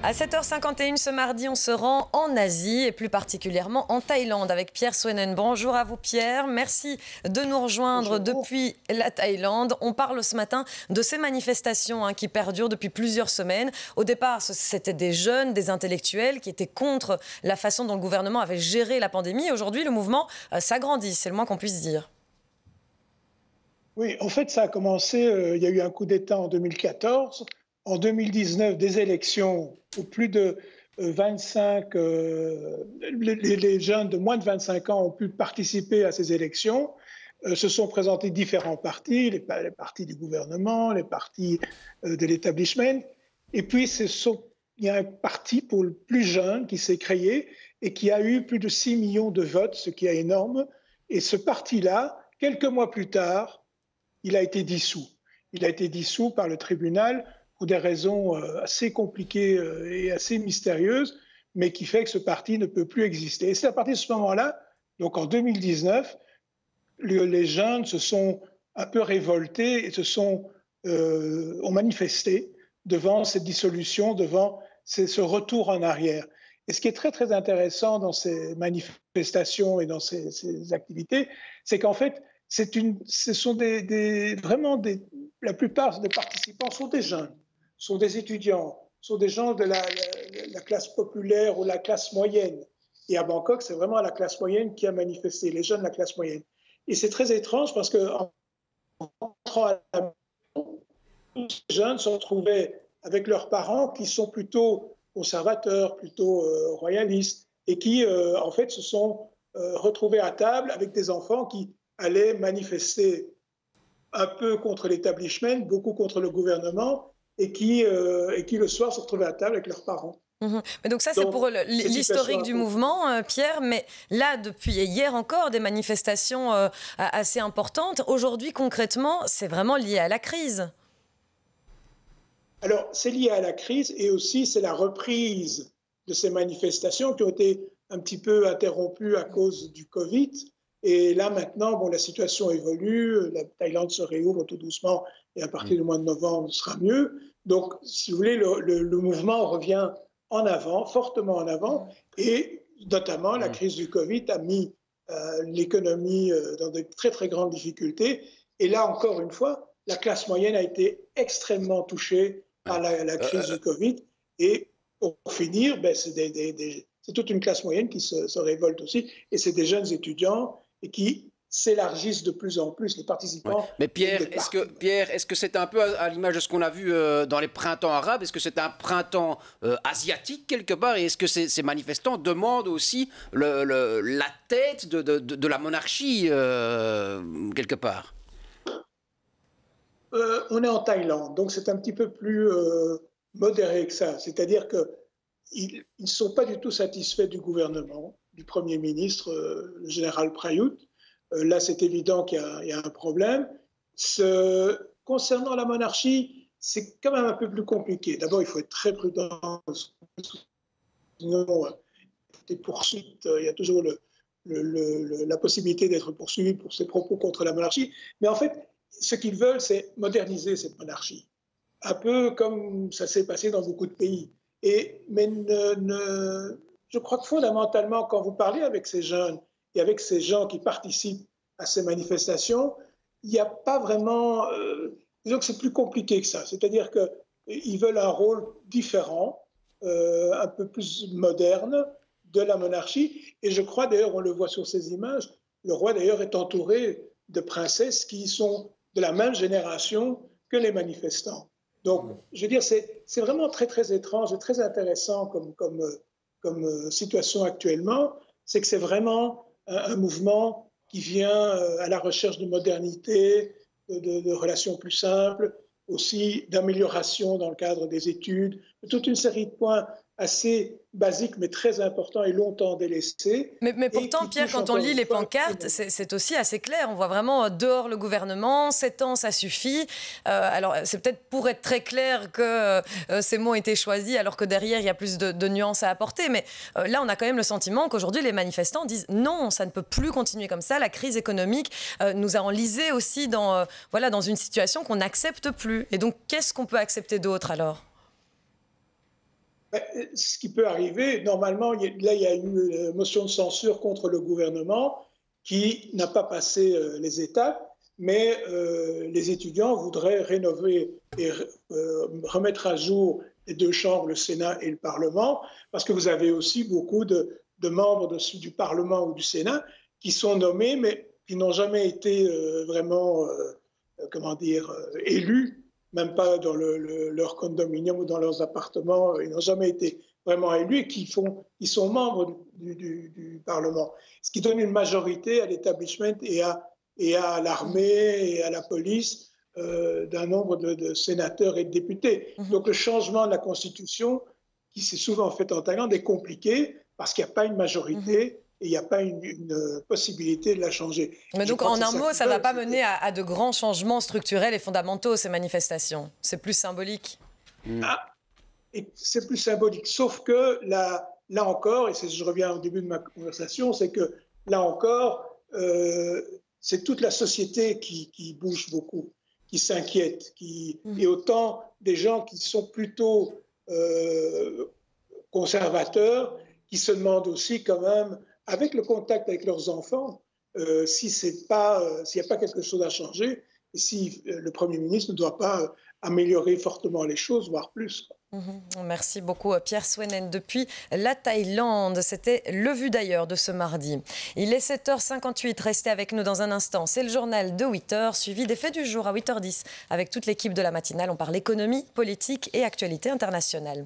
À 7h51 ce mardi, on se rend en Asie et plus particulièrement en Thaïlande avec Pierre Swenen. Bonjour à vous Pierre, merci de nous rejoindre depuis la Thaïlande. On parle ce matin de ces manifestations qui perdurent depuis plusieurs semaines. Au départ, c'était des jeunes, des intellectuels qui étaient contre la façon dont le gouvernement avait géré la pandémie. Aujourd'hui, le mouvement s'agrandit, c'est le moins qu'on puisse dire. Oui, en fait, ça a commencé, il y a eu un coup d'État en 2014. En 2019, des élections où plus de 25, les jeunes de moins de 25 ans ont pu participer à ces élections. Se sont présentés différents partis, les partis du gouvernement, les partis de l'établissement. Et puis, il y a un parti pour le plus jeune qui s'est créé et qui a eu plus de 6 millions de votes, ce qui est énorme. Et ce parti-là, quelques mois plus tard, il a été dissous. Il a été dissous par le tribunal pour des raisons assez compliquées et assez mystérieuses, mais qui fait que ce parti ne peut plus exister. Et c'est à partir de ce moment-là, donc en 2019, les jeunes se sont un peu révoltés et ont manifesté devant cette dissolution, devant ce retour en arrière. Et ce qui est très, très intéressant dans ces manifestations et dans ces activités, c'est qu'en fait, la plupart des participants sont des jeunes, sont des étudiants, sont des gens de la classe populaire ou la classe moyenne. Et à Bangkok, c'est vraiment la classe moyenne qui a manifesté, les jeunes de la classe moyenne. Et c'est très étrange parce qu'en rentrant à la maison, les jeunes se retrouvaient avec leurs parents qui sont plutôt conservateurs, plutôt royalistes, et qui, en fait, se sont retrouvés à table avec des enfants qui allaient manifester un peu contre l'établissement, beaucoup contre le gouvernement, et qui le soir se retrouvaient à table avec leurs parents. Mais donc ça, c'est pour l'historique du mouvement, Pierre. Mais là, depuis hier encore, des manifestations assez importantes. Aujourd'hui, concrètement, c'est vraiment lié à la crise. Alors, c'est lié à la crise et aussi c'est la reprise de ces manifestations qui ont été un petit peu interrompues à cause du Covid. Et là, maintenant, bon, la situation évolue, la Thaïlande se réouvre tout doucement et à partir du mois de novembre, ce sera mieux. Donc, si vous voulez, le mouvement revient en avant, fortement en avant, et notamment la crise du Covid a mis l'économie dans de très, très grandes difficultés. Et là, encore une fois, la classe moyenne a été extrêmement touchée par la crise du Covid. Et pour finir, ben, c'est toute une classe moyenne qui se révolte aussi, et c'est des jeunes étudiants et qui s'élargissent de plus en plus, les participants. Ouais. Mais Pierre, est-ce que c'est un peu à l'image de ce qu'on a vu dans les printemps arabes? Est-ce que c'est un printemps asiatique quelque part? Et est-ce que ces manifestants demandent aussi la tête de la monarchie quelque part? On est en Thaïlande, donc c'est un petit peu plus modéré que ça. C'est-à-dire qu'ils ne sont pas du tout satisfaits du gouvernement, du Premier ministre, le général Prayut. Là, c'est évident qu'il y a un problème. Concernant la monarchie, c'est quand même un peu plus compliqué. D'abord, il faut être très prudent. Sinon, des poursuites, il y a toujours la possibilité d'être poursuivi pour ses propos contre la monarchie. Mais en fait, ce qu'ils veulent, c'est moderniser cette monarchie. Un peu comme ça s'est passé dans beaucoup de pays. Mais je crois que fondamentalement, quand vous parlez avec ces jeunes et avec ces gens qui participent à ces manifestations, il n'y a pas vraiment... disons que c'est plus compliqué que ça. C'est-à-dire qu'ils veulent un rôle différent, un peu plus moderne de la monarchie. Et je crois d'ailleurs, on le voit sur ces images, le roi d'ailleurs est entouré de princesses qui sont de la même génération que les manifestants. Donc, je veux dire, c'est vraiment très, très étrange et très intéressant comme situation actuellement. C'est que c'est vraiment un mouvement qui vient à la recherche de modernité, de relations plus simples, aussi d'amélioration dans le cadre des études, de toute une série de points assez basiques mais très importants et longtemps délaissés. Mais pourtant, Pierre, quand on lit les pancartes, c'est aussi assez clair. On voit vraiment dehors le gouvernement, 7 ans, ça suffit. Alors, c'est peut-être pour être très clair que ces mots ont été choisis, alors que derrière, il y a plus de nuances à apporter. Mais là, on a quand même le sentiment qu'aujourd'hui, les manifestants disent non, ça ne peut plus continuer comme ça. La crise économique nous a enlisés aussi dans une situation qu'on n'accepte plus. Et donc, qu'est-ce qu'on peut accepter d'autre alors ? Ce qui peut arriver, normalement, là, il y a eu une motion de censure contre le gouvernement qui n'a pas passé les étapes, mais les étudiants voudraient rénover et remettre à jour les deux chambres, le Sénat et le Parlement, parce que vous avez aussi beaucoup de membres du Parlement ou du Sénat qui sont nommés, mais qui n'ont jamais été vraiment, comment dire, élus, même pas dans leur condominium ou dans leurs appartements, ils n'ont jamais été vraiment élus et qui sont membres du Parlement. Ce qui donne une majorité à l'établissement et à l'armée et à la police d'un nombre de sénateurs et de députés. Donc le changement de la Constitution, qui s'est souvent fait en Thaïlande, est compliqué parce qu'il n'y a pas une majorité et il n'y a pas une possibilité de la changer. Mais donc, en un mot, ça ne va pas mener à de grands changements structurels et fondamentaux, ces manifestations. C'est plus symbolique. C'est plus symbolique. Sauf que là encore, et je reviens au début de ma conversation, c'est que là encore, c'est toute la société qui bouge beaucoup, qui s'inquiète, et autant des gens qui sont plutôt conservateurs, qui se demandent aussi quand même, avec le contact avec leurs enfants, s'il n'y a pas quelque chose à changer, et si le Premier ministre ne doit pas améliorer fortement les choses, voire plus. Merci beaucoup Pierre Swenen depuis la Thaïlande. C'était le Vu d'ailleurs de ce mardi. Il est 7h58, restez avec nous dans un instant. C'est le journal de 8h, suivi des faits du jour à 8h10. Avec toute l'équipe de la matinale, on parle économie, politique et actualité internationale.